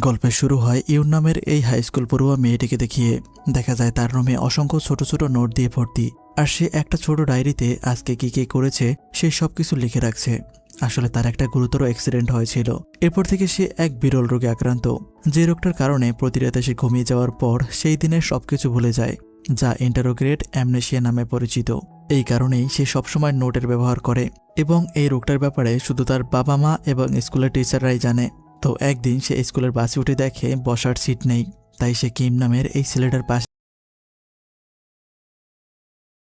গল্পের শুরু হয় ইউন নামের এই হাই স্কুল পড়ুয়া মেয়েটিকে দেখিয়ে। দেখা যায় তার রুমে অসংখ্য ছোট ছোট নোট দিয়ে ভর্তি, আর সে একটা ছোট ডায়েরিতে আজকে কি কি করেছে সেই সবকিছু লিখে রাখছে। আসলে তার একটা গুরুতর অ্যাক্সিডেন্ট হয়েছিল। এরপর থেকে সে এক বিরল রোগে আক্রান্ত, যে রোগটার কারণে প্রতি রাতে সে ঘুমিয়ে যাওয়ার পর সেই দিনের সবকিছু ভুলে যায়, যা ইন্টারোগ্রেট অ্যামনেশিয়া নামে পরিচিত। এই কারণেই সে সবসময় নোটের ব্যবহার করে, এবং এই রোগটার ব্যাপারে শুধু তার বাবা মা এবং স্কুলের টিচাররাই জানে। তো একদিন সে স্কুলের বাসে উঠে দেখে বসার সিট নেই, তাই সে কিম নামের এই ছেলেটার পাশে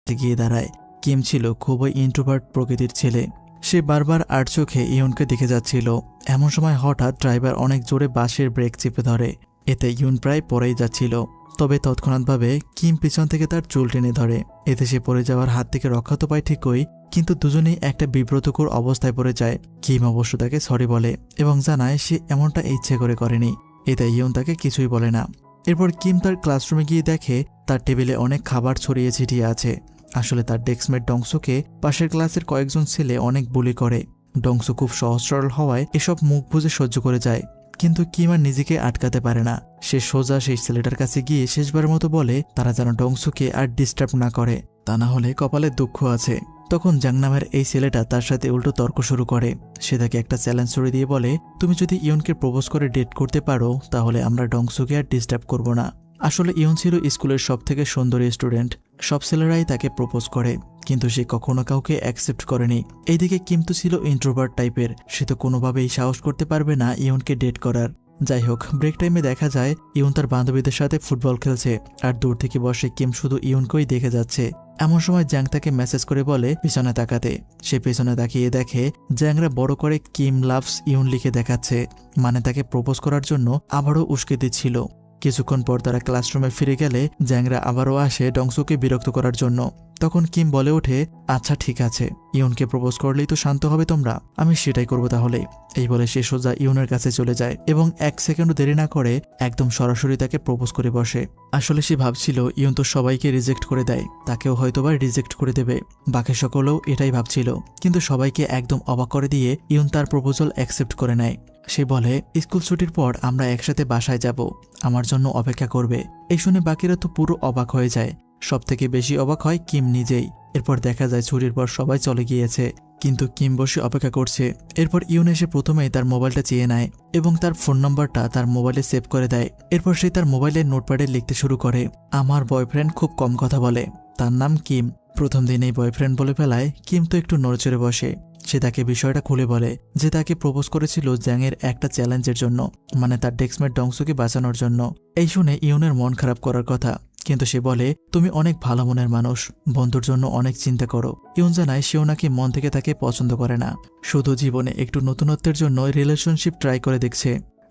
গিয়ে দাঁড়ায়। কিম ছিল খুবই ইন্ট্রোভার্ট প্রকৃতির ছেলে। সে বারবার আর চোখে ইউনকে দেখে যাচ্ছিল। এমন সময় হঠাৎ ড্রাইভার অনেক জোরে বাসের ব্রেক চেপে ধরে, এতে ইউন প্রায় পড়েই যাচ্ছিল। তবে তৎক্ষণাৎভাবে কিম পিছন থেকে তার চুল টেনে ধরে। এতে সে পড়ে যাওয়ার হাত থেকে রক্ষা তো পায় ঠিকই, কিন্তু দুজনেই একটা বিব্রতকর অবস্থায় পড়ে যায়। কিম অবশ্য তাকে সরি বলে এবং জানায় সে এমনটা ইচ্ছে করে করেনি। এতে ইউন তাকে কিছুই বলে না। এরপর কিম তার ক্লাসরুমে গিয়ে দেখে তার টেবিলে অনেক খাবার ছড়িয়ে ছিটিয়ে আছে। আসলে তার ডেস্কমেট ডংসুকে পাশের ক্লাসের কয়েকজন ছেলে অনেক বুলি করে। ডংসু খুব সহজ সরল হওয়ায় এসব মুখ বুজে সহ্য করে যায়, কিন্তু কিম আর নিজেকে আটকাতে পারে না। সে সোজা সেই ছেলেটার কাছে গিয়ে শেষবারের মতো বলে তারা যেন ডংসুকে আর ডিস্টার্ব না করে, তা না হলে কপালে দুঃখ আছে। তখন জাং নামের এই ছেলেটা তার সাথে উল্টো তর্ক শুরু করে। সে তাকে একটা চ্যালেঞ্জ ছড়ে দিয়ে বলে, তুমি যদি ইয়নকে প্রপোজ করে ডেট করতে পারো তাহলে আমরা ডংসুকে আর ডিস্টার্ব করব না। আসলে ইয়ন ছিল স্কুলের সব থেকে সুন্দরী স্টুডেন্ট, সব ছেলেরাই তাকে প্রপোজ করে, কিন্তু সে কখনো কাউকে অ্যাকসেপ্ট করেনি। এইদিকে কিম তো ছিল ইন্ট্রোভার্ট টাইপের, সে তো কোনোভাবেই সাহস করতে পারবে না ইয়নকে ডেট করার। যাই হোক, ব্রেক টাইমে দেখা যায় ইয়ন তার বান্ধবীদের সাথে ফুটবল খেলছে, আর দূর থেকে বসে কিম শুধু ইয়নকেই দেখে যাচ্ছে। এমন সময় জ্যাং তাকে মেসেজ করে বলে পিছনে তাকাতে। সে পেছনে তাকিয়ে দেখে জ্যাংরা বড় করে কিম লাভস ইয়ন লিখে দেখাচ্ছে, মানে তাকে প্রপোজ করার জন্য আবারও উস্কে দিচ্ছিল। কিছুক্ষণ পর তারা ক্লাসরুমে ফিরে গেলে জ্যাংরা আবারও আসে ডংসুকে বিরক্ত করার জন্য। তখন কিম বলে ওঠে, আচ্ছা ঠিক আছে, ইয়নকে প্রপোজ করলেই তো শান্ত হবে তোমরা, আমি সেটাই করব তাহলে। এই বলে সে সোজা ইয়নের কাছে চলে যায় এবং 1 সেকেন্ডও দেরি না করে একদম সরাসরি তাকে প্রপোজ করে বসে। আসলে সে ভাবছিল ইয়ন তো সবাইকে রিজেক্ট করে দেয়, তাকেও হয়তোবা রিজেক্ট করে দেবে। বাকি সকলেও এটাই ভাবছিল, কিন্তু সবাইকে একদম অবাক করে দিয়ে ইয়ন তার প্রপোজাল অ্যাকসেপ্ট করে নেয়। সে বলে, স্কুল ছুটির পর আমরা একসাথে বাসায় যাব, আমার জন্য অপেক্ষা করবে। এই শুনে বাকিরা তো পুরো অবাক হয়ে যায়। সবথেকে বেশি অবাক হয় কিম নিজেই। এরপর দেখা যায় ছুটির পর সবাই চলে গিয়েছে, কিন্তু কিম বসে অপেক্ষা করছে। এরপর ইউন এসে প্রথমেই তার মোবাইলটা চেয়ে নেয় এবং তার ফোন নম্বরটা তার মোবাইলে সেভ করে দেয়। এরপর সে তার মোবাইলের নোটপ্যাডে লিখতে শুরু করে, আমার বয়ফ্রেন্ড খুব কম কথা বলে, তার নাম কিম। প্রথম দিনেই বয়ফ্রেন্ড বলে ফেলায় কিম তো একটু নড়চড়ে বসে। সে তাকে বিষয়টা খুলে বলে যে তাকে প্রপোজ করেছিল জ্যাংয়ের একটা চ্যালেঞ্জের জন্য, মানে তার ডেস্কমেট ডংসুকে বাঁচানোর জন্য। এই শুনে ইউনের মন খারাপ করার কথা, কিন্তু সে বলে তুমি অনেক ভালো মনের মানুষ, বন্ধুর জন্য অনেক চিন্তা করো। ইউন জানায় সেও নাকি মন থেকে তাকে পছন্দ করে না, শুধু জীবনে একটু নতুনত্বের জন্য রিলেশনশিপ ট্রাই করে দেখছে।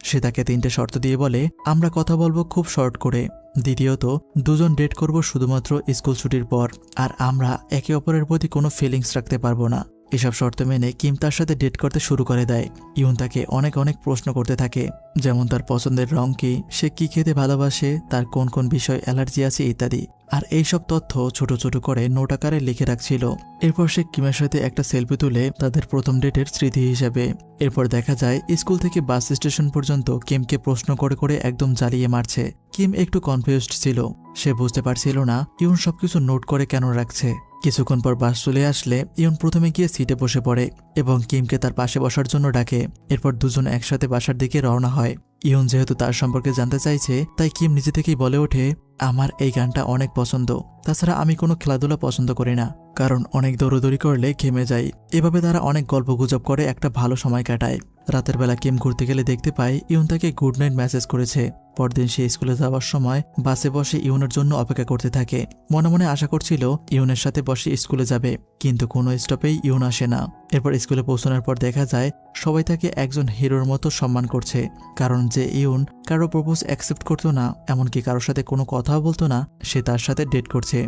সে তাকে 3টে শর্ত দিয়ে বলে, আমরা কথা বলবো খুব শর্ট করে, দ্বিতীয়ত দুজন ডেট করব শুধুমাত্র স্কুল ছুটির পর, আর আমরা একে অপরের প্রতি কোনো ফিলিংস রাখতে পারবো না। এসব শর্ত মেনে কিম তার সাথে ডেট করতে শুরু করে দেয়। ইউন তাকে অনেক অনেক প্রশ্ন করতে থাকে, যেমন তার পছন্দের রং কি, সে কি খেতে ভালোবাসে, তার কোন কোন বিষয় অ্যালার্জি আছে ইত্যাদি। আর এইসব তথ্য ছোট ছোট করে নোট আকারে লিখে রাখছিল। এরপর সে কিমের সাথে একটা সেলফি তুলে তাদের প্রথম ডেটের স্মৃতি হিসেবে। এরপর দেখা যায় স্কুল থেকে বাস স্টেশন পর্যন্ত কিমকে প্রশ্ন করে করে একদম জ্বালিয়ে মারছে। কিম একটু কনফিউজড ছিল, সে বুঝতে পারছিল না ইউন সবকিছু নোট করে কেন রাখছে। কিছুক্ষণ পর বাস চলে আসলে ইয়ন প্রথমে গিয়ে সিটে বসে পড়ে এবং কিমকে তার পাশে বসার জন্য ডাকে। এরপর দুজন একসাথে বাসার দিকে রওনা হয়। ইয়ন যেহেতু তার সম্পর্কে জানতে চাইছে, তাই কিম নিজে থেকেই বলে ওঠে, আমার এই গানটা অনেক পছন্দ, তাছাড়া আমি কোনো খেলাধুলা পছন্দ করি না, কারণ অনেক দৌড়দৌড়ি করলে ঘেমে যাই। এভাবে তারা অনেক গল্প গুজব করে একটা ভালো সময় কাটায়। রাতের বেলা কিম ঘুরতে গেলে দেখতে পায় ইয়ন তাকে গুড নাইট মেসেজ করেছে। পরদিন সে স্কুলে যাওয়ার সময় বাসে বসে ইয়নের জন্য অপেক্ষা করতে থাকে। মনে মনে আশা করছিল ইয়নের সাথে বসে স্কুলে যাবে, কিন্তু কোনো স্টপেই ইয়ন আসে না। এরপর স্কুলে পৌঁছানোর পর দেখা যায় সবাই তাকে একজন হিরোর মতো সম্মান করছে, কারণ যে ইয়ন কারো প্রপোজ অ্যাকসেপ্ট করতো না, এমনকি কারোর সাথে কোনো কথাও বলতো না, সে তার সাথে ডেট করছে।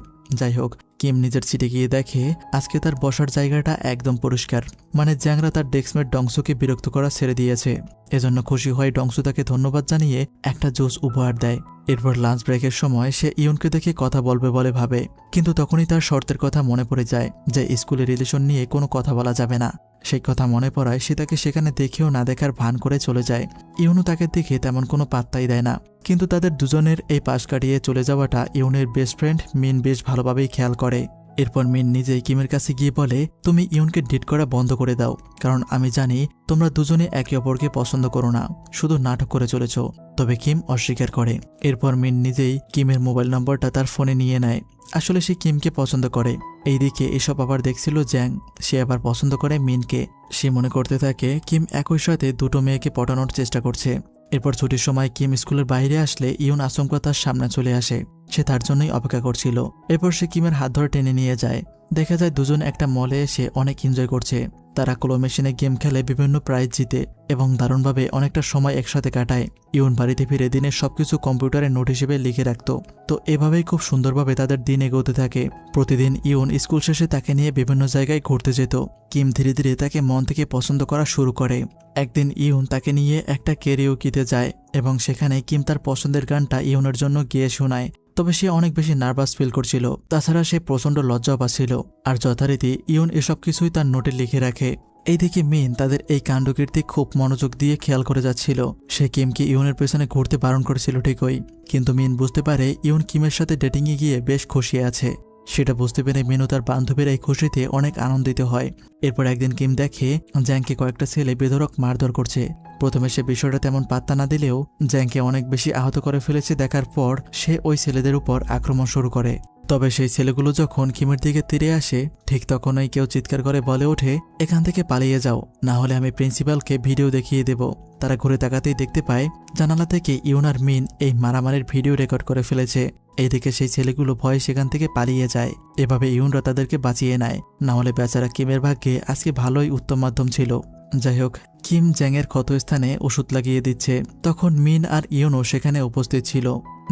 যাই হোক, কিম নিজের সিটে গিয়ে দেখে আজকে তার বসার জায়গাটা একদম পরিষ্কার, মানে জ্যাংরা তার ডেস্কমেট ডংসুকে বিরক্ত করা ছেড়ে দিয়েছে। এজন্য খুশি হয়ে ডংসু তাকে ধন্যবাদ জানিয়ে একটা জুস উপহার দেয়। এরপর লাঞ্চ ব্রেকের সময় সে ইয়নকে দেখে কথা বলবে বলে ভাবে, কিন্তু তখনই তার শর্তের কথা মনে পড়ে যায় যে স্কুলে রিলেশন নিয়ে কোনো কথা বলা যাবে না। সেই কথা মনে পড়ায় সে তাকে সেখানে দেখেও না দেখার ভান করে চলে যায়। ইয়নও তাকে দেখে তেমন কোনো পাত্তাই দেয় না, কিন্তু তাদের দুজনের এই পাশ কাটিয়ে চলে যাওয়াটা ইয়নের বেস্ট ফ্রেন্ড মিন বেশ ভালোভাবেই খেয়াল করে। এরপর মিন নিজেই কিমের কাছে গিয়ে বলে, তুমি ইয়নকে ডেট করা বন্ধ করে দাও, কারণ আমি জানি তোমরা দুজনে একে অপরকে পছন্দ করো না, শুধু নাটক করে চলেছ। তবে কিম অস্বীকার করে। এরপর মিন নিজেই কিমের মোবাইল নম্বরটা তার ফোনে নিয়ে নেয়। আসলে সে কিমকে পছন্দ করে। এইদিকে এসব আবার দেখছিল জ্যাং, সে আবার পছন্দ করে মিনকে। সে মনে করতে থাকে কিম একই সাথে দুটো মেয়েকে পটানোর চেষ্টা করছে। এরপর ছুটির সময় কিম স্কুলের বাইরে আসলে ইয়ন আচমকা তার সামনে চলে আসে। সে তার জন্যই অপেক্ষা করছিল। এরপর সে কিমের হাত ধরে টেনে নিয়ে যায়। দেখা যায় দুজন একটা মলে এসে অনেক এনজয় করছে। তারা ক্লো মেশিনে গেম খেলে, বিভিন্ন প্রাইজ জিতে এবং দারুণভাবে অনেকটা সময় একসাথে কাটায়। ইয়ন বাড়িতে ফিরে দিনের সবকিছু কম্পিউটারে নোট হিসেবে লিখে রাখত। তো এভাবেই খুব সুন্দরভাবে তাদের দিন এগোতে থাকে। প্রতিদিন ইয়ন স্কুল শেষে তাকে নিয়ে বিভিন্ন জায়গায় ঘুরতে যেত। কিম ধীরে ধীরে তাকে মন থেকে পছন্দ করা শুরু করে। একদিন ইয়ন তাকে নিয়ে একটা ক্যারিওকিতে যায় এবং সেখানে কিম তার পছন্দের গানটা ইয়নের জন্য গেয়ে শোনায়। তবে সে অনেক বেশি নার্ভাস ফিল করছিল, তাছাড়া সে প্রচণ্ড লজ্জাও পাচ্ছিল। আর যথারীতি ইয়ন এসব কিছুই তার নোটে লিখে রাখে। এইদিকে মিন তাদের এই কাণ্ডকীর্তি খুব মনোযোগ দিয়ে খেয়াল করে যাচ্ছিল। সে কিমকে ইয়নের পেছনে ঘুরতে বারণ করেছিল ঠিকই, কিন্তু মিন বুঝতে পারে ইয়ন কিমের সাথে ডেটিংয়ে গিয়ে বেশ খুশি আছে। সেটা বুঝতে পেরে মিনু তার বান্ধবীর এই খুশিতে অনেক আনন্দিত হয়। এরপর একদিন কিম দেখে জ্যাংকে কয়েকটা ছেলে বেধড়ক মারধর করছে। প্রথমে সে বিষয়টা তেমন পাত্তা না দিলেও জ্যাংকে অনেক বেশি আহত করে ফেলেছে দেখার পর সে ওই ছেলেদের উপর আক্রমণ শুরু করে। তবে সেই ছেলেগুলো যখন কিমের দিকে তীরে আসে, ঠিক তখনই কেউ চিৎকার করে বলে ওঠে, এখান থেকে পালিয়ে যাও, না হলে আমি প্রিন্সিপালকে ভিডিও দেখিয়ে দেব। তারা ঘুরে তাকাতেই দেখতে পায় জানালা থেকে ইয়ন আর মিন এই মারামারির ভিডিও রেকর্ড করে ফেলেছে। এইদিকে সেই ছেলেগুলো ভয়ে সেখান থেকে পালিয়ে যায়। এভাবে ইয়নরা তাদেরকে বাঁচিয়ে নেয়, না হলে বেচারা কিমের ভাগ্যে আজকে ভালোই উত্তম মাধ্যম ছিল। যাই হোক, কিম জ্যাংয়ের ক্ষতস্থানে ওষুধ লাগিয়ে দিচ্ছে। তখন মিন আর ইয়নও সেখানে উপস্থিত ছিল।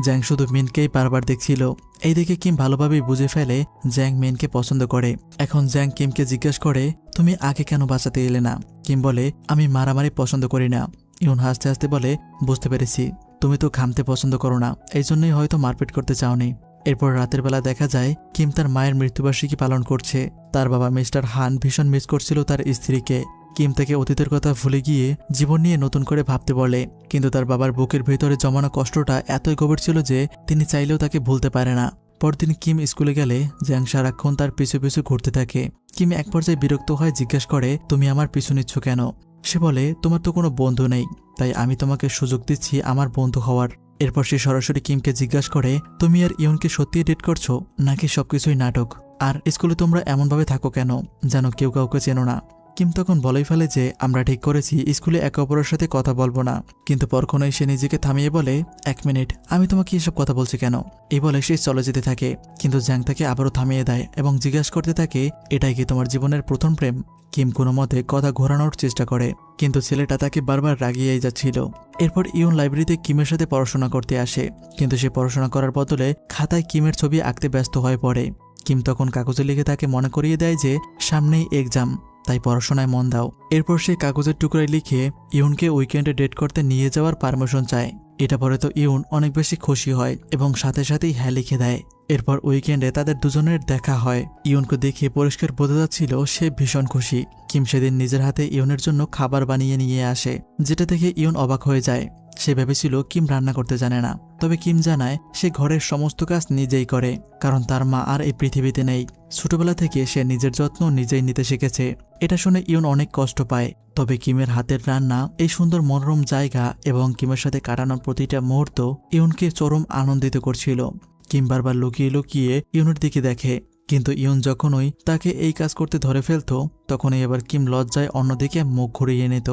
জ্যাং শুধু মিনকেই বারবার দেখছিল। এইদিকে কিম ভালোভাবেই বুঝে ফেলে জ্যাং মিনকে পছন্দ করে। এখন জ্যাং কিমকে জিজ্ঞাসা করে, তুমি আগে কেন বাঁচাতে এলে না? কিম বলে, আমি মারামারি পছন্দ করি না। ইয়ন হাসতে হাসতে বলে, বুঝতে পেরেছি, তুমি তো ঘামতে পছন্দ করো না, এই জন্যই হয়তো মারপিট করতে চাওনি। এরপর রাতের বেলা দেখা যায় কিম তার মায়ের মৃত্যুবার্ষিকী পালন করছে। তার বাবা মিস্টার হান ভীষণ মিস করছিল তার স্ত্রীকে। কিম থেকে অতীতের কথা ভুলে গিয়ে জীবন নিয়ে নতুন করে ভাবতে বলে, কিন্তু তার বাবার বুকের ভেতরে জমানো কষ্টটা এতই গভীর ছিল যে তিনি চাইলেও তাকে ভুলতে পারে না। পরদিন কিম স্কুলে গেলে জ্যাং সারাক্ষণ তার পিছু পিছু ঘুরতে থাকে। কিম এক পর্যায়ে বিরক্ত হয়ে জিজ্ঞাসা করে, তুমি আমার পিছু নিচ্ছ কেন? সে বলে, তোমার তো কোনো বন্ধু নেই, তাই আমি তোমাকে সুযোগ দিচ্ছি আমার বন্ধু হওয়ার। এরপর সে সরাসরি কিমকে জিজ্ঞাসা করে, তুমি আর ইয়নকে সত্যিই ডেট করছো নাকি সবকিছুই নাটক? আর স্কুলে তোমরা এমনভাবে থাকো কেন যেন কেউ কাউকে চেনো না? কিম তখন বলেই ফেলে যে আমরা ঠিক করেছি স্কুলে একে অপরের সাথে কথা বলবো না। কিন্তু পরক্ষণেই সে নিজেকে থামিয়ে বলে, এক মিনিট, আমি তোমাকে এসব কথা বলছি কেন? এই বলে সে চলে যেতে থাকে। কিন্তু জ্যাং তাকে আবারও থামিয়ে দেয় এবং জিজ্ঞাসা করতে থাকে, এটাই কি তোমার জীবনের প্রথম প্রেম? কিম কোনো মতে কথা ঘোরানোর চেষ্টা করে, কিন্তু ছেলেটা তাকে বারবার রাগিয়েই যাচ্ছিল। এরপর ইয়ন লাইব্রেরিতে কিমের সাথে পড়াশোনা করতে আসে, কিন্তু সে পড়াশোনা করার বদলে খাতায় কিমের ছবি আঁকতে ব্যস্ত হয়ে পড়ে। কিম তখন কাগজে লিখে তাকে মনে করিয়ে দেয় যে সামনেই এক্সাম, তাই পড়াশোনায় মন দাও। এরপর সে কাগজের টুকরায় লিখে ইয়নকে উইকেন্ডে ডেট করতে নিয়ে যাওয়ার পারমিশন চায়। এটা পরে তো ইয়ন অনেক বেশি খুশি হয় এবং সাথে সাথেই হ্যাঁ লিখে দেয়। এরপর উইকেন্ডে তাদের দুজনের দেখা হয়। ইয়নকে দেখে পরিষ্কার বোঝা যাচ্ছিল সে ভীষণ খুশি। কিম সেদিন নিজের হাতে ইয়নের জন্য খাবার বানিয়ে নিয়ে আসে, যেটা দেখে ইয়ন অবাক হয়ে যায়। সে ভেবেছিল কিম রান্না করতে জানে না, তবে কিম জানায় সে ঘরের সমস্ত কাজ নিজেই করে, কারণ তার মা আর এই পৃথিবীতে নেই। ছোটবেলা থেকে সে নিজের যত্ন নিজেই নিতে শিখেছে। এটা শুনে ইয়ন অনেক কষ্ট পায়। তবে কিমের হাতের রান্না, এই সুন্দর মনোরম জায়গা এবং কিমের সাথে কাটানোর প্রতিটা মুহূর্ত ইয়নকে চরম আনন্দিত করছিল। কিম বারবার লুকিয়ে লুকিয়ে ইয়নের দিকে দেখে, কিন্তু ইয়ন যখনই তাকে এই কাজ করতে ধরে ফেলত তখনই এবার কিম লজ্জায় অন্যদিকে মুখ ঘুরিয়ে নিত।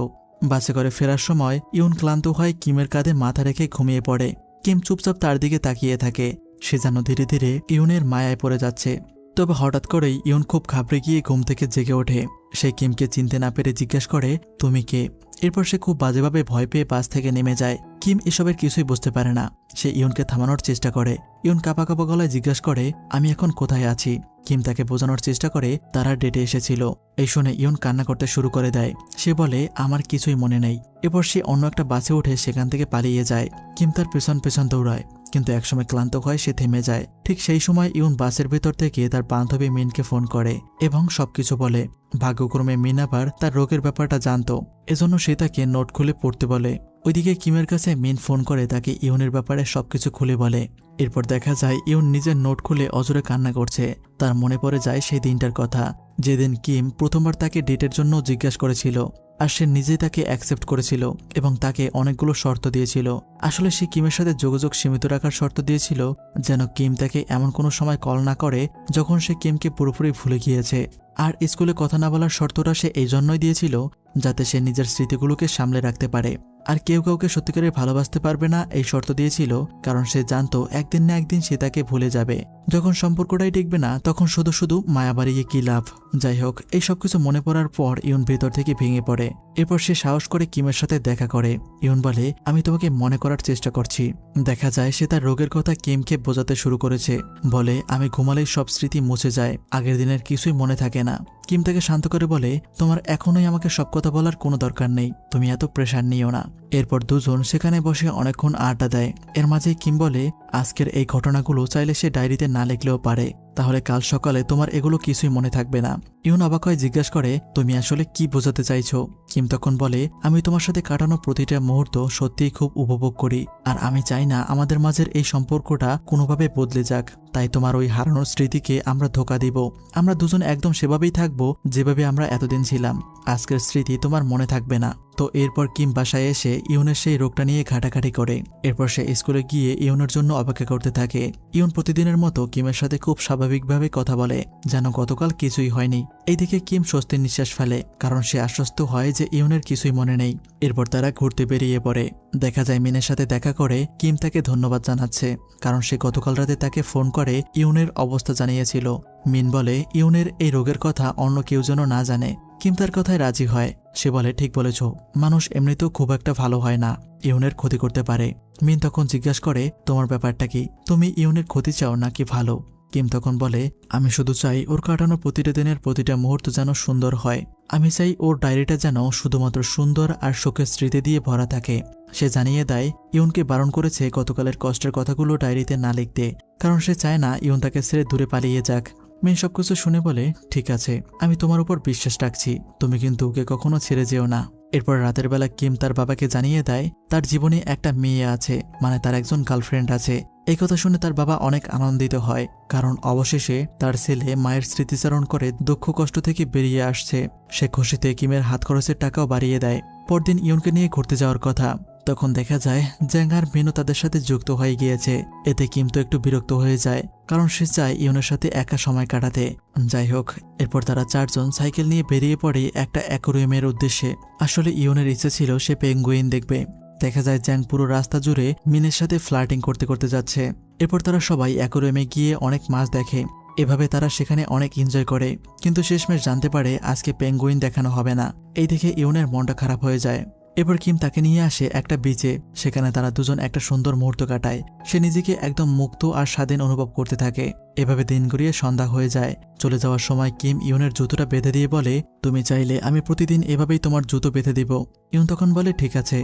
বাসে করে ফেরার সময় ইয়ন ক্লান্ত হয় কিমের কাঁধে মাথা রেখে ঘুমিয়ে পড়ে। কিম চুপচাপ তার দিকে তাকিয়ে থাকে, সে যেন ধীরে ধীরে ইয়নের মায়ায় পড়ে যাচ্ছে। তবে হঠাৎ করেই ইয়ন খুব ঘাবড়ে গিয়ে ঘুম থেকে জেগে ওঠে। সে কিমকে চিনতে না পেরে জিজ্ঞাসা করে, তুমি কে? এরপর সে খুব বাজেভাবে ভয় পেয়ে বাস থেকে নেমে যায়। কিম এসবের কিছুই বুঝতে পারে না। সে ইউনকে থামানোর চেষ্টা করে। ইউন কাঁপা কাঁপা গলায় জিজ্ঞাসা করে, আমি এখন কোথায় আছি? কিম তাকে বোঝানোর চেষ্টা করে তারা ডেটে এসেছিল। এই শুনে ইউন কান্না করতে শুরু করে দেয়। সে বলে, আমার কিছুই মনে নেই। এরপর সে অন্য একটা বাসে উঠে সেখান থেকে পালিয়ে যায়। কিম তার পেছন পেছন দৌড়ায়, কিন্তু একসময় ক্লান্ত হয় সে থেমে যায়। ঠিক সেই সময় ইউন বাসের ভেতর থেকে তার বান্ধবী মিনকে ফোন করে এবং সবকিছু বলে। ভাগ্যক্রমে মিন আবার তার রোগের ব্যাপারটা জানতো, এজন্য সে তাকে নোট খুলে পড়তে বলে। ওইদিকে কিমের কাছে মিন ফোন করে তাকে ইউনের ব্যাপারে সবকিছু খুলে বলে। এরপর দেখা যায় ইউন নিজের নোট খুলে অজরে কান্না করছে। তার মনে পড়ে যায় সেই দিনটার কথা, যেদিন কিম প্রথমবার তাকে ডেটের জন্য জিজ্ঞাসা করেছিল, আর সে নিজেই তাকে অ্যাকসেপ্ট করেছিল এবং তাকে অনেকগুলো শর্ত দিয়েছিল। আসলে সে কিমের সাথে যোগাযোগ সীমিত রাখার শর্ত দিয়েছিল, যেন কিম তাকে এমন কোনো সময় কল না করে যখন সে কিমকে পুরোপুরি ভুলে গিয়েছে। আর স্কুলে কথা না বলার শর্তটা সে এই জন্যই দিয়েছিল, যাতে সে নিজের স্মৃতিগুলোকে সামলে রাখতে পারে। আর কেউ কাউকে সত্যিকারে ভালোবাসতে পারবে না এই শর্ত দিয়েছিল, কারণ সে জানতো একদিন না একদিন সে তাকে ভুলে যাবে। যখন সম্পর্কটাই টিকবে না, তখন শুধু শুধু মায়া বাড়িয়ে কি লাভ। যাই হোক, এই সবকিছু মনে পড়ার পর ইউন ভেতর থেকে ভেঙে পড়ে। এরপর সে সাহস করে কিমের সাথে দেখা করে। ইউন বলে, আমি তোমাকে মনে করার চেষ্টা করছি। দেখা যায় সে তার রোগের কথা কিমকে বোঝাতে শুরু করেছে। বলে, আমি ঘুমালেই সব স্মৃতি মুছে যায়, আগের দিনের কিছুই মনে থাকে না। কিম তাকে শান্ত করে বলে, তোমার এখনোই আমাকে সব কথা বলার কোনো দরকার নেই, তুমি এত প্রেশার নিও না। এরপর দুজন সেখানে বসে অনেকক্ষণ আড্ডা দেয়। এর মাঝে কিম বলে, আজকের এই ঘটনাগুলো চাইলে সে ডায়েরিতে না লিখলেও পারে, তাহলে কাল সকালে তোমার এগুলো কিছুই মনে থাকবে না। ইউন অবাক হয়ে জিজ্ঞাসা করে, তুমি আসলে কি বোঝাতে চাইছো? কিম তখন বলে, আমি তোমার সাথে কাটানো প্রতিটা মুহূর্ত সত্যিই খুব উপভোগ করি, আর আমি চাই না আমাদের মাঝের এই সম্পর্কটা কোনোভাবে বদলে যাক। তাই তোমার ওই হারানোর স্মৃতিকে আমরা ধোঁকা দিব। আমরা দুজন একদম সেভাবেই থাকবো যেভাবে আমরা এতদিন ছিলাম। আজকের স্মৃতি তোমার মনে থাকবে না। তো এরপর কিম বাসায় এসে ইউনের সেই রোগটা নিয়ে ঘাটাঘাটি করে। এরপর সে স্কুলে গিয়ে ইউনের জন্য অপেক্ষা করতে থাকে। ইউন প্রতিদিনের মতো কিমের সাথে খুব স্বাভাবিকভাবে কথা বলে, যেন গতকাল কিছুই হয়নি। এইদিকে কিম স্বস্তির নিঃশ্বাস ফেলে, কারণ সে আশ্বস্ত হয় যে ইউনের কিছুই মনে নেই। এরপর তারা ঘুরতে বেরিয়ে পড়ে। দেখা যায় মিনের সাথে দেখা করে কিম তাকে ধন্যবাদ জানাচ্ছে, কারণ সে গতকাল রাতে তাকে ফোন করে ইউনের অবস্থা জানিয়েছিল। মিন বলে, ইউনের এই রোগের কথা অন্য কেউ যেন না জানে। কিম তার কথায় রাজি হয়। সে বলে, ঠিক বলেছ, মানুষ এমনিতেও খুব একটা ভালো হয় না, ইউনের ক্ষতি করতে পারে। মিন তখন জিজ্ঞাসা করে, তোমার ব্যাপারটা কি? তুমি ইউনের ক্ষতি চাও নাকি ভালো? কিম তখন বলে, আমি শুধু চাই ওর কাটানো প্রতিটা দিনের প্রতিটা মুহূর্ত যেন সুন্দর হয়। আমি চাই ওর ডায়েরিটা যেন শুধুমাত্র সুন্দর আর শোকের স্মৃতি দিয়ে ভরা থাকে। সে জানিয়ে দেয় ইউনকে বারণ করেছে গতকালের কষ্টের কথাগুলো ডায়েরিতে না লিখতে, কারণ সে চায় না ইউন তাকে ছেড়ে দূরে পালিয়ে যাক। মেয়ে সবকিছু শুনে বলে, ঠিক আছে, আমি তোমার উপর বিশ্বাস রাখছি, তুমি কিন্তু ওকে কখনো ছেড়ে যেও না। এরপর রাতের বেলা কিম তার বাবাকে জানিয়ে দেয় তার জীবনে একটা মেয়ে আছে, মানে তার একজন গার্লফ্রেন্ড আছে। এই কথা শুনে তার বাবা অনেক আনন্দিত হয়, কারণ অবশেষে তার ছেলে মায়ের স্মৃতিচারণ করে দুঃখ কষ্ট থেকে বেরিয়ে আসছে। সে খুশিতে কিমের হাত খরচের টাকাও বাড়িয়ে দেয়। পরদিন ইউনকে নিয়ে ঘুরতে যাওয়ার কথা, তখন দেখা যায় জ্যাং আর মিনও তাদের সাথে যুক্ত হয়ে গিয়েছে। এতে কিম তো একটু বিরক্ত হয়ে যায়, কারণ সে চায় ইউনের সাথে একা সময় কাটাতে। যাই হোক, এরপর তারা চারজন সাইকেল নিয়ে বেরিয়ে পড়ে একটা অ্যাকোয়ারিয়ামের উদ্দেশ্যে। আসলে ইউনের ইচ্ছে ছিল সে পেঙ্গুইন দেখবে। দেখা যায় জ্যাং পুরো রাস্তা জুড়ে মিনের সাথে ফ্লার্টিং করতে করতে যাচ্ছে। এরপর তারা সবাই অ্যাকোয়ারিয়ামে গিয়ে অনেক মাছ দেখে। এভাবে তারা সেখানে অনেক এনজয় করে, কিন্তু শেষমেশ জানতে পারে আজকে পেঙ্গুইন দেখানো হবে না। এই দেখে ইউনের মনটা খারাপ হয়ে যায়। এরপর কিম তাকে নিয়ে আসে একটা বিচে। সেখানে তারা দুজন একটা সুন্দর মুহূর্ত কাটায়। সে নিজেকে একদম মুক্ত আর স্বাধীন অনুভব করতে থাকে। এভাবে দিন গড়িয়ে সন্ধ্যা হয়ে যায়। চলে যাওয়ার সময় কিম ইউনের জুতোটা বেঁধে দিয়ে বলে, তুমি চাইলে আমি প্রতিদিন এভাবেই তোমার জুতো বেঁধে দিব। ইউন তখন বলে, ঠিক আছে,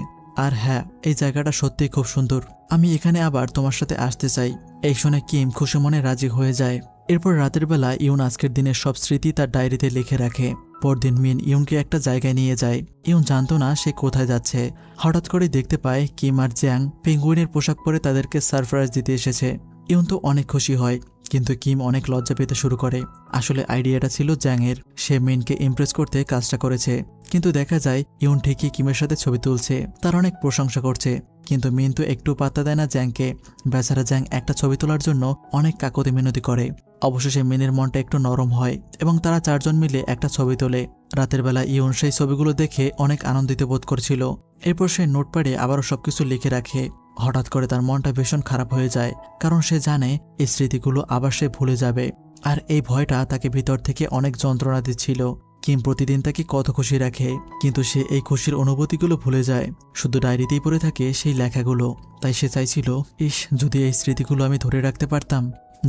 আর হ্যাঁ, এই জায়গাটা সত্যিই খুব সুন্দর, আমি এখানে আবার তোমার সাথে আসতে চাই। এই শুনে কিম খুশি মনে রাজি হয়ে যায়। এরপর রাতের বেলা ইউন আজকের দিনের সব স্মৃতি তার ডায়েরিতে লিখে রাখে। পরদিন মিন ইউনকে একটা জায়গায় নিয়ে যায়। ইউন জানতো না সে কোথায় যাচ্ছে। হঠাৎ করে দেখতে পায় কিম আর জ্যাং পেঙ্গুইনের পোশাক পরে তাদেরকে সারপ্রাইজ দিতে এসেছে। ইউন তো অনেক খুশি হয়, কিন্তু কিম অনেক লজ্জা পেতে শুরু করে। আসলে আইডিয়াটা ছিল জ্যাংয়ের, সে মিনকে ইমপ্রেস করতে কাজটা করেছে। কিন্তু দেখা যায় ইউন ঠিকই কিমের সাথে ছবি তুলছে, তার অনেক প্রশংসা করছে। কিন্তু মিন তো একটু পাত্তা দেয় না জ্যাংকে। বেচারা জ্যাং একটা ছবি তোলার জন্য অনেক কাকতি মিনতি করে। অবশেষে মিনের মনটা একটু নরম হয় এবং তারা চারজন মিলে একটা ছবি তোলে। রাতের বেলা ইউন সেই ছবিগুলো দেখে অনেক আনন্দিত বোধ করছিল। এরপর সে নোটপ্যাডে আবারও সবকিছু লিখে রাখে। হঠাৎ করে তার মনটা ভীষণ খারাপ হয়ে যায়, কারণ সে জানে এই স্মৃতিগুলো আবার সে ভুলে যাবে। আর এই ভয়টা তাকে ভিতর থেকে অনেক যন্ত্রণা দিচ্ছিল। কিম প্রতিদিন তাকে কত খুশি রাখে, কিন্তু সে এই খুশির অনুভূতিগুলো ভুলে যায়। শুধু ডায়েরিতেই পড়ে থাকে সেই লেখাগুলো। তাই সে চাইছিল, ইস, যদি এই স্মৃতিগুলো আমি ধরে রাখতে পারতাম।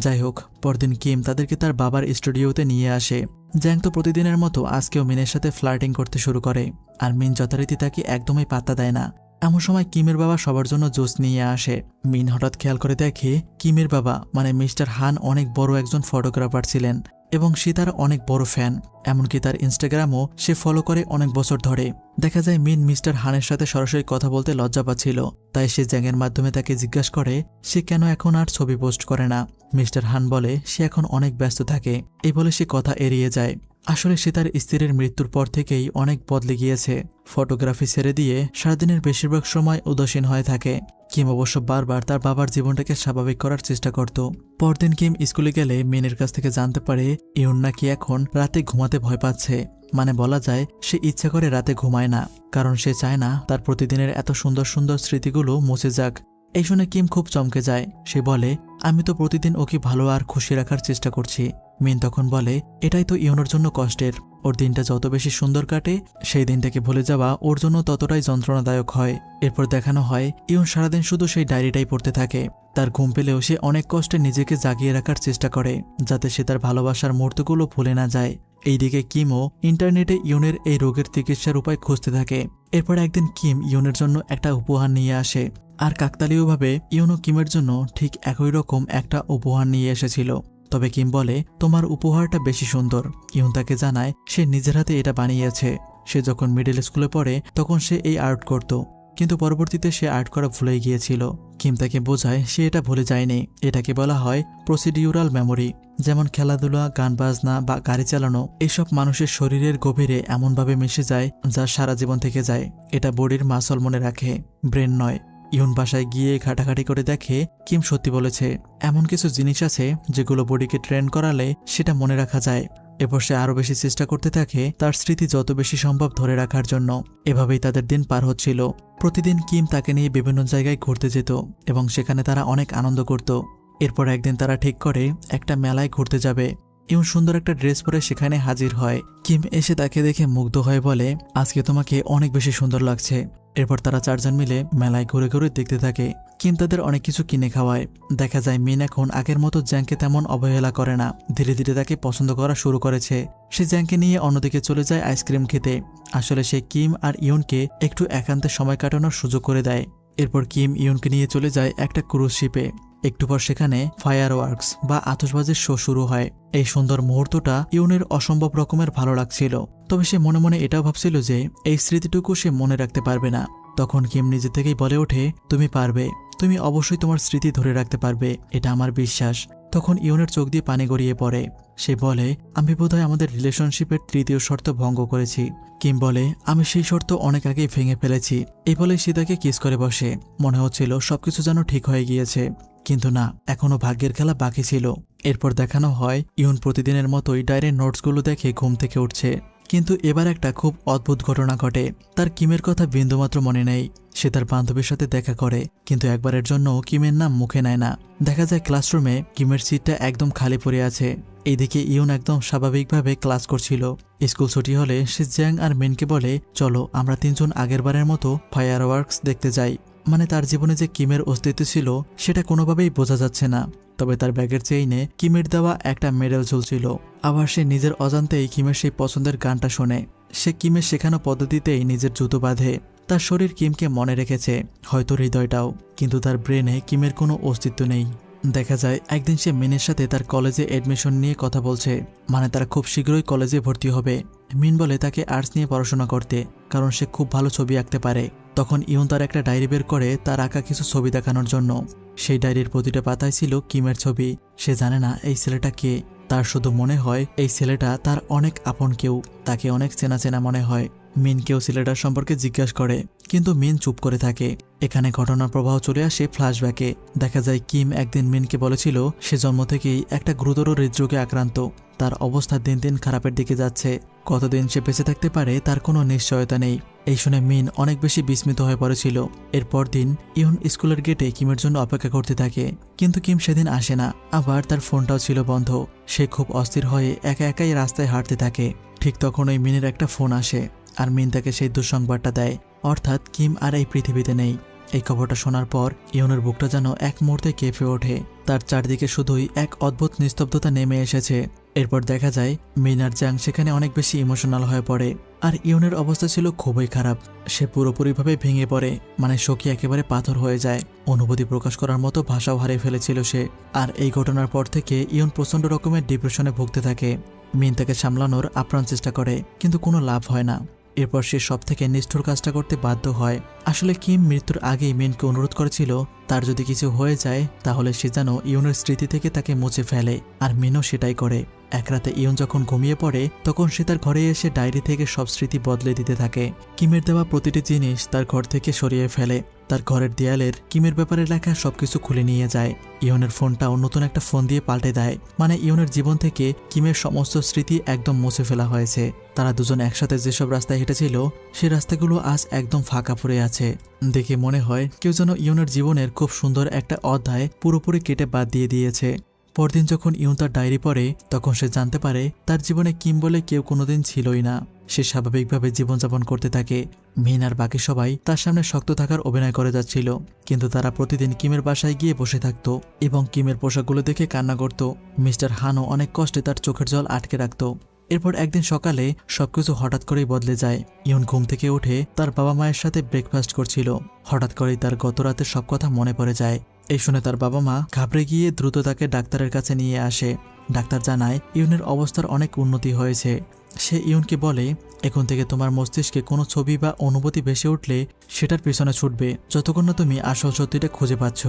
যাই হোক, পরদিন কিম তাদেরকে তার বাবার স্টুডিওতে নিয়ে আসে। জ্যাং তো প্রতিদিনের মতো আজকেও মিনের সাথে ফ্লার্টিং করতে শুরু করে, আর মিন যথারীতি তাকে একদমই পাত্তা দেয় না। এমন সময় কিমের বাবা সবার জন্য জুস নিয়ে আসে। মিন হঠাৎ খেয়াল করে দেখে কিমের বাবা মানে মিস্টার হান অনেক বড় একজন ফটোগ্রাফার ছিলেন এবং সে তার অনেক বড় ফ্যান। এমনকি তার ইনস্টাগ্রামও সে ফলো করে অনেক বছর ধরে। দেখা যায় মিন মিস্টার হানের সাথে সরাসরি কথা বলতে লজ্জা পাচ্ছিল, তাই সে জ্যাংয়ের মাধ্যমে তাকে জিজ্ঞাসা করে সে কেন এখন আর ছবি পোস্ট করে না। মিস্টার হান বলে সে এখন অনেক ব্যস্ত থাকে, এই বলে সে কথা এড়িয়ে যায়। আসলে সে তার স্ত্রীর মৃত্যুর পর থেকেই অনেক বদলে গিয়েছে। ফটোগ্রাফি ছেড়ে দিয়ে সারাদিনের বেশিরভাগ সময় উদাসীন হয়ে থাকে। কিম অবশ্য বারবার তার বাবার জীবনটাকে স্বাভাবিক করার চেষ্টা করত। পরদিন কিম স্কুলে গেলে মিনের কাছ থেকে জানতে পারে ইউন নাকি এখন রাতে ঘুমাতে ভয় পাচ্ছে। মানে বলা যায় সে ইচ্ছা করে রাতে ঘুমায় না, কারণ সে চায় না তার প্রতিদিনের এত সুন্দর সুন্দর স্মৃতিগুলো মুছে যাক। এই শুনে কিম খুব চমকে যায়। সে বলে, আমি তো প্রতিদিন ওকে ভালো আর খুশি রাখার চেষ্টা করছি। মিন তখন বলে, এটাই তো ইউনের জন্য কষ্টের। ওর দিনটা যত বেশি সুন্দর কাটে, সেই দিনটাকে ভুলে যাওয়া ওর জন্য ততটাই যন্ত্রণাদায়ক হয়। এরপর দেখানো হয় ইউন সারাদিন শুধু সেই ডায়েরিটাই পড়তে থাকে। তার ঘুম পেলেও সে অনেক কষ্টে নিজেকে জাগিয়ে রাখার চেষ্টা করে, যাতে সে তার ভালোবাসার মুহূর্তগুলো ভুলে না যায়। এইদিকে কিমও ইন্টারনেটে ইউনের এই রোগের চিকিৎসার উপায় খুঁজতে থাকে। এরপর একদিন কিম ইউনের জন্য একটা উপহার নিয়ে আসে, আর কাকতালীয়ভাবে ইউনও কিমের জন্য ঠিক একই রকম একটা উপহার নিয়ে এসেছিল। তবে কিম বলে, তোমার উপহারটা বেশি সুন্দর। ইউন তাকে জানায় সে নিজের হাতে এটা বানিয়েছে। সে যখন মিডল স্কুলে পড়ে তখন সে এই আর্ট করত, কিন্তু পরবর্তীতে সে আর্ট করা ভুলে গিয়েছিল। কিম তাকে বোঝায় সে এটা ভুলে যায়নি, এটাকে বলা হয় প্রসিডিউরাল মেমোরি। যেমন খেলাধুলা, গান বাজনা বা গাড়ি চালানো, এসব মানুষের শরীরের গভীরে এমনভাবে মিশে যায় যা সারা জীবন থেকে যায়। এটা বডির মাসল মনে রাখে, ব্রেন নয়। ইউন বাসায় গিয়ে ঘাটাঘাটি করে দেখে কিম সত্যি বলেছে, এমন কিছু জিনিস আছে যেগুলো বডিকে ট্রেন করালে সেটা মনে রাখা যায়। এরপর সে আরও বেশি চেষ্টা করতে থাকে তার স্মৃতি যত বেশি সম্ভব ধরে রাখার জন্য। এভাবেই তাদের দিন পার হচ্ছিল। প্রতিদিন কিম তাকে নিয়ে বিভিন্ন জায়গায় ঘুরতে যেত এবং সেখানে তারা অনেক আনন্দ করত। এরপর একদিন তারা ঠিক করে একটা মেলায় ঘুরতে যাবে। ইউন সুন্দর একটা ড্রেস পরে সেখানে হাজির হয়। কিম এসে তাকে দেখে মুগ্ধ হয়ে বলে, আজকে তোমাকে অনেক বেশি সুন্দর লাগছে। এরপর তারা চারজন মিলে মেলায় ঘুরে ঘুরে দেখতে থাকে। কিম তাদের অনেক কিছু কিনে খাওয়ায়। দেখা যায় মিন এখন আগের মতো জ্যাংকে তেমন অবহেলা করে না, ধীরে ধীরে তাকে পছন্দ করা শুরু করেছে। সে জ্যাংকে নিয়ে অন্যদিকে চলে যায় আইসক্রিম খেতে। আসলে সে কিম আর ইউনকে একটু একান্তে সময় কাটানোর সুযোগ করে দেয়। এরপর কিম ইউনকে নিয়ে চলে যায় একটা ক্রুজ শিপে। একটু পর সেখানে ফায়ার ওয়ার্কস বা আতশবাজির শো শুরু হয়। এই সুন্দর মুহূর্তটা ইউনের অসম্ভব রকমের ভালো লাগছিল। তবে সে মনে মনে এটাও ভাবছিল যে এই স্মৃতিটুকু সে মনে রাখতে পারবে না। তখন কিম নিজে থেকেই বলে ওঠে, তুমি পারবে, তুমি অবশ্যই তোমার স্মৃতি ধরে রাখতে পারবে, এটা আমার বিশ্বাস। তখন ইউনের চোখ দিয়ে পানি গড়িয়ে পড়ে। সে বলে, আমি বোধহয় আমাদের রিলেশনশিপের তৃতীয় শর্ত ভঙ্গ করেছি। কিম বলে, আমি সেই শর্ত অনেক আগেই ভেঙে ফেলেছি। এই বলে সে তাকে কিস করে বসে। মনে হচ্ছিল সবকিছু যেন ঠিক হয়ে গিয়েছে, কিন্তু না, এখনো ভাগ্যের খেলা বাকি ছিল। এরপর দেখানো হয় ইউন প্রতিদিনের মতোই ডায়েরির নোটসগুলো দেখে ঘুম থেকে উঠছে। কিন্তু এবার একটা খুব অদ্ভুত ঘটনা ঘটে। তার কিমের কথা বিন্দুমাত্র মনে নেই। সে তার বান্ধবীর সাথে দেখা করে, কিন্তু একবারের জন্য কিমের নাম মুখে নেয় না। দেখা যায় ক্লাসরুমে কিমের সিটটা একদম খালি পড়ে আছে। এইদিকে ইউন একদম স্বাভাবিকভাবে ক্লাস করছিল। স্কুল ছুটি হলে সে জ্যাং আর মিনকে বলে, চলো আমরা তিনজন আগেরবারের মতো ফায়ার ওয়ার্কস দেখতে যাই। মানে তার জীবনে যে কিমের অস্তিত্ব ছিল সেটা কোনোভাবেই বোঝা যাচ্ছে না। তবে তার ব্যাগের চেইনে কিমের দেওয়া একটা মেডেল ঝুলছিল। আবার সে নিজের অজান্তেই কিমের সেই পছন্দের গানটা শোনে। সে কিমের শেখানো পদ্ধতিতেই নিজের জুতো বাঁধে। তার শরীর কিমকে মনে রেখেছে, হয়তো হৃদয়টাও, কিন্তু তার ব্রেনে কিমের কোনো অস্তিত্ব নেই। দেখা যায় একদিন সে মিনের সাথে তার কলেজে অ্যাডমিশন নিয়ে কথা বলছে। মানে তারা খুব শীঘ্রই কলেজে ভর্তি হবে। মিন বলে তাকে আর্টস নিয়ে পড়াশোনা করতে, কারণ সে খুব ভালো ছবি আঁকতে পারে। তখন ইউন তার একটা ডায়েরি বের করে তার আঁকা কিছু ছবি দেখানোর জন্য। সেই ডায়েরির প্রতিটা পাতায় ছিল কিমের ছবি। সে জানে না এই ছেলেটা কে। তার শুধু মনে হয় এই ছেলেটা তার অনেক আপন কেউ, তাকে অনেক চেনা চেনা মনে হয়। মিনকেও ছেলেটার সম্পর্কে জিজ্ঞাসা করে, কিন্তু মিন চুপ করে থাকে। এখানে ঘটনার প্রবাহ চলে আসে ফ্ল্যাশব্যাকে। দেখা যায় কিম একদিন মিনকে বলেছিল সে জন্ম থেকেই একটা গুরুতর হৃদরোগে আক্রান্ত। তার অবস্থা দিন দিন খারাপের দিকে যাচ্ছে। কতদিন সে বেঁচে থাকতে পারে তার কোনো নিশ্চয়তা নেই। এই শুনে মিন অনেক বেশি বিস্মিত হয়ে পড়েছিল। এরপর দিন ইউন স্কুলের গেটে কিমের জন্য অপেক্ষা করতে থাকে, কিন্তু কিম সেদিন আসে না। আবার তার ফোনটাও ছিল বন্ধ। সে খুব অস্থির হয়ে একা একাই রাস্তায় হাঁটতে থাকে। ঠিক তখনই মিনের একটা ফোন আসে আর মিন তাকে সেই দুঃসংবাদটা দেয়, অর্থাৎ কিম আর এই পৃথিবীতে নেই। এই খবরটা শোনার পর ইউনের বুকটা যেন এক মুহূর্তে কেঁপে ওঠে। তার চারদিকে শুধুই এক অদ্ভুত নিস্তব্ধতা নেমে এসেছে। এরপর দেখা যায় মিন আর জ্যাং সেখানে অনেক বেশি ইমোশনাল হয়ে পড়ে আর ইউনের অবস্থা ছিল খুবই খারাপ। সে পুরোপুরিভাবে ভেঙে পড়ে, মানে শোকে একেবারে পাথর হয়ে যায়। অনুভূতি প্রকাশ করার মতো ভাষাও হারিয়ে ফেলেছিল সে। আর এই ঘটনার পর থেকে ইউন প্রচণ্ড রকমের ডিপ্রেশনে ভুগতে থাকে। মিন তাকে সামলানোর আপ্রাণ চেষ্টা করে, কিন্তু কোনো লাভ হয় না। এরপর সে সব থেকে নিষ্ঠুর কাজটা করতে বাধ্য হয়। আসলে কিম মৃত্যুর আগেই মিনকে অনুরোধ করেছিল তার যদি কিছু হয়ে যায় তাহলে সে যেন ইউনের স্মৃতি থেকে তাকে মুছে ফেলে, আর মিনও সেটাই করে। এক রাতে ইউন যখন ঘুমিয়ে পড়ে তখন সে তার ঘরে এসে ডায়েরি থেকে সব স্মৃতি বদলে দিতে থাকে। কিমের দেওয়া প্রতিটি জিনিস তার ঘর থেকে সরিয়ে ফেলে। তার ঘরের দেয়ালের কিমের ব্যাপারে লেখা সবকিছু খুলে নিয়ে যায়। ইউনের ফোনটাও নতুন একটা ফোন দিয়ে পাল্টে দেয়, মানে ইউনের জীবন থেকে কিমের সমস্ত স্মৃতি একদম মুছে ফেলা হয়েছে। তারা দুজন একসাথে যেসব রাস্তায় হেঁটেছিল সেই রাস্তাগুলো আজ একদম ফাঁকা পড়ে আছে। দেখে মনে হয় কেউ যেন ইউনের জীবনের খুব সুন্দর একটা অধ্যায় পুরোপুরি কেটে বাদ দিয়ে দিয়েছে। পরদিন যখন ইউন তার ডায়েরি পড়ে তখন সে জানতে পারে তার জীবনে কিম বলে কেউ কোনোদিন ছিলই না। সে স্বাভাবিকভাবে জীবনযাপন করতে থাকে। মিন আর বাকি সবাই তার সামনে শক্ত থাকার অভিনয় করে যাচ্ছিল, কিন্তু তারা প্রতিদিন কিমের বাসায় গিয়ে বসে থাকত এবং কিমের পোশাকগুলো দেখে কান্না করত। মিস্টার হানও অনেক কষ্টে তার চোখের জল আটকে রাখত। এরপর একদিন সকালে সবকিছু হঠাৎ করেই বদলে যায়। ইউন ঘুম থেকে উঠে তার বাবা মায়ের সাথে ব্রেকফাস্ট করছিল। হঠাৎ করেই তার গত রাতের সব কথা মনে পড়ে যায়। এই শুনে তার বাবা মা ঘাবড়ে গিয়ে দ্রুত তাকে ডাক্তারের কাছে নিয়ে আসে। ডাক্তার জানায় ইউনের অবস্থার অনেক উন্নতি হয়েছে। সে ইউনকে বলে, এখন থেকে তোমার মস্তিষ্কে কোনো ছবি বা অনুভূতি ভেসে উঠলে সেটার পেছনে ছুটবে যতক্ষণ না তুমি আসল সত্যিটা খুঁজে পাচ্ছ।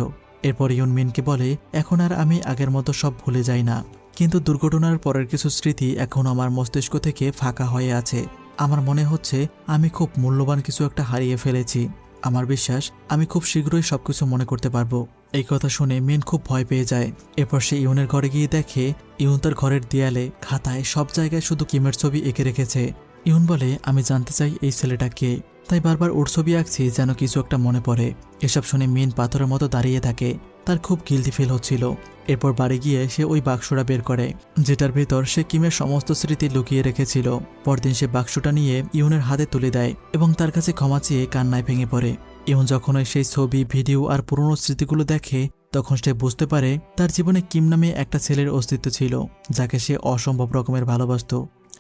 এরপর ইউন মিনকে বলে, এখন আর আমি আগের মতো সব ভুলে যাই না, কিন্তু দুর্ঘটনার পরের কিছু স্মৃতি এখন আমার মস্তিষ্ক থেকে ফাঁকা হয়ে আছে। আমার মনে হচ্ছে আমি খুব মূল্যবান কিছু একটা হারিয়ে ফেলেছি। আমার বিশ্বাস আমি খুব শীঘ্রই সবকিছু মনে করতে পারবো। এই কথা শুনে মিন খুব ভয় পেয়ে যায়। এরপর সে ইউনের ঘরে গিয়ে দেখে ইউন তার ঘরের দেয়ালে খাতায় সব জায়গায় শুধু কিমের ছবি এঁকে রেখেছে। ইউন বলে, আমি জানতে চাই এই ছেলেটা কে, তাই বারবার ওর ছবি আঁকছি যেন কিছু একটা মনে পড়ে। এসব শুনে মিন পাথরের মতো দাঁড়িয়ে থাকে। তার খুব গিল্টি ফিল হচ্ছিল। এরপর বাড়ি গিয়ে সে ওই বাক্সটা বের করে যেটার ভেতর সে কিমের সমস্ত স্মৃতি লুকিয়ে রেখেছিল। পরদিন সে বাক্সটা নিয়ে ইউনের হাতে তুলে দেয় এবং তার কাছে ক্ষমা চেয়ে কান্নায় ভেঙে পড়ে। ইউন যখন সেই ছবি, ভিডিও আর পুরনো স্মৃতিগুলো দেখে তখন সে বুঝতে পারে তার জীবনে কিম নামে একটা ছেলের অস্তিত্ব ছিল যাকে সে অসম্ভব রকমের ভালোবাসত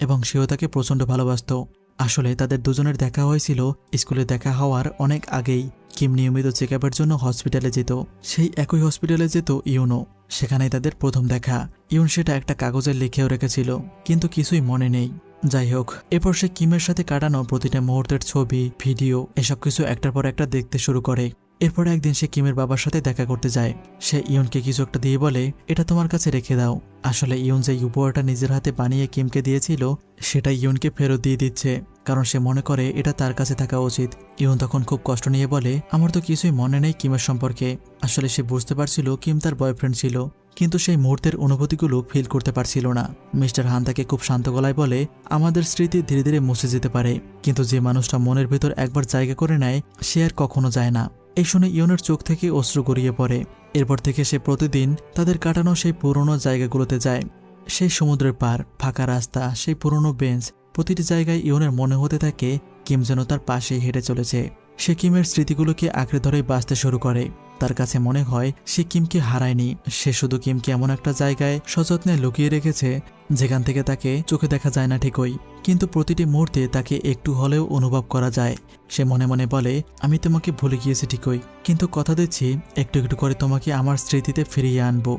এবং সেও তাকে প্রচণ্ড ভালোবাসত। আসলে তাদের দুজনের দেখা হয়েছিল স্কুলে দেখা হওয়ার অনেক আগেই। কিম নিয়মিত চেকআপের জন্য হসপিটালে যেত। সেই একই হসপিটালে যেত ইউনও। সেখানেই তাদের প্রথম দেখা। ইউন সেটা একটা কাগজে লিখেও রেখেছিল, কিন্তু কিছুই মনে নেই। যাই হোক, এরপর সে কিমের সাথে কাটানো প্রতিটা মুহূর্তের ছবি, ভিডিও এসব কিছু একটার পর একটা দেখতে শুরু করে। এরপর একদিন সে কিমের বাবার সাথে দেখা করতে যায়। সে ইউনকে কিছু একটা দিয়ে বলে, এটা তোমার কাছে রেখে দাও। আসলে ইউন যে উপহারটা নিজের হাতে বানিয়ে কিমকে দিয়েছিল সেটা ইউনকে ফেরত দিয়ে দিচ্ছে, কারণ সে মনে করে এটা তার কাছে থাকা উচিত। ইউন তখন খুব কষ্ট নিয়ে বলে, আমার তো কিছুই মনে নেই কিমের সম্পর্কে। আসলে সে বুঝতে পারছিল কিম তার বয়ফ্রেন্ড ছিল, কিন্তু সেই মুহূর্তের অনুভূতিগুলো ফিল করতে পারছিল না। মিস্টার হান তাকে খুব শান্ত গলায় বলে, আমাদের স্মৃতি ধীরে ধীরে মুছে যেতে পারে, কিন্তু যে মানুষটা মনের ভেতর একবার জায়গা করে নেয় সে আর কখনো যায় না। এই শুনে ইউনের চোখ থেকে অশ্রু গড়িয়ে পড়ে। এরপর থেকে সে প্রতিদিন তাদের কাটানো সেই পুরনো জায়গাগুলোতে যায়। সেই সমুদ্রের পার, ফাঁকা রাস্তা, সেই পুরনো বেঞ্চ, প্রতিটি জায়গায় ইউনের মনে হতে থাকে কিম যেন তার পাশেই হেঁটে চলেছে। সে কিমের স্মৃতিগুলোকে আঁকড়ে ধরেই বাঁচতে শুরু করে। তার কাছে মনে হয় সে কিমকে হারায়নি, সে শুধু কিমকে এমন একটা জায়গায় সযত্নে লুকিয়ে রেখেছে যেখান থেকে তাকে চোখে দেখা যায় না ঠিকই, কিন্তু প্রতিটি মুহূর্তে তাকে একটু হলেও অনুভব করা যায়। সে মনে মনে বলে, আমি তোমাকে ভুলে গিয়েছি ঠিকই, কিন্তু কথা দিচ্ছি একটু একটু করে তোমাকে আমার স্মৃতিতে ফিরিয়ে আনবো।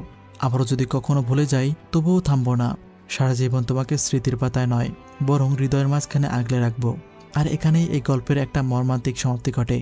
আবারও যদি কখনো ভুলে যাই তবুও থামবো না। সারা জীবন তোমাকে স্মৃতির পাতায় নয় বরং হৃদয়ের মাঝখানে আগলে রাখবো। আর এখানেই এই গল্পের একটা মর্মান্তিক সমাপ্তি ঘটে।